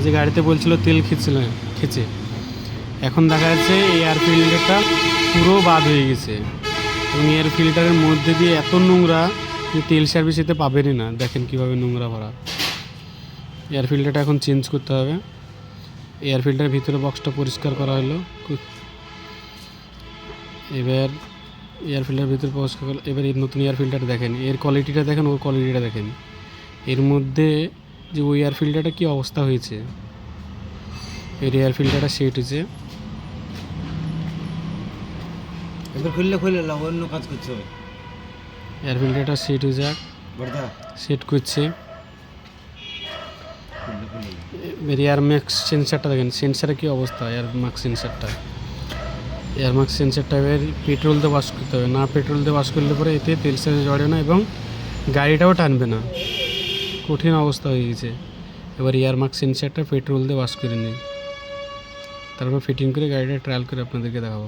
যে গাড়িতে বলছিল তেল খেছে, এখন দেখা যাচ্ছে এয়ার ফিল্টারটা পুরো বাদ হয়ে গেছে এবং এয়ার ফিল্টারের মধ্যে দিয়ে এত নোংরা যে তেল সার্ভিস এতে পাবেনই না। দেখেন কীভাবে নোংরা ভরা। এয়ার ফিল্টারটা এখন চেঞ্জ করতে হবে। এয়ার ফিল্টারের ভিতরে বক্সটা পরিষ্কার করা হলো। এবার এয়ার ফিল্টারের ভিতরে পরিষ্কার করলো। এবার এর নতুন এয়ার ফিল্টার দেখেন, এর কোয়ালিটিটা দেখেন, ওর কোয়ালিটিটা দেখেন। এর মধ্যে যে ওই এয়ার ফিল্টারটা কী অবস্থা হয়েছে। এর এয়ার ফিল্টারটা সেট হয়েছে। এবার খুললে অন্য কাজ করছে। এয়ার ফিল্টারটা সেট হয়ে যাক, সেট করছে। এবার এয়ার ম্যাক্স সেন্সারটা দেখেন, সেন্সারের কী অবস্থা। এয়ার ম্যাক্স সেন্সারটা এবার পেট্রোল দিয়ে ওয়াশ করতে হবে। না পেট্রোল দিয়ে ওয়াশ করলে পরে এতে তেল সার্ভিস জড়ে না এবং গাড়িটাও টানবে না। কঠিন অবস্থা হয়ে গেছে। এবার এয়ার ম্যাক্স সেন্সারটা পেট্রোল দিয়ে ওয়াশ করে নিই, তারপর ফিটিং করে গাড়িটা ট্রায়াল করে আপনাদেরকে দেখাবো।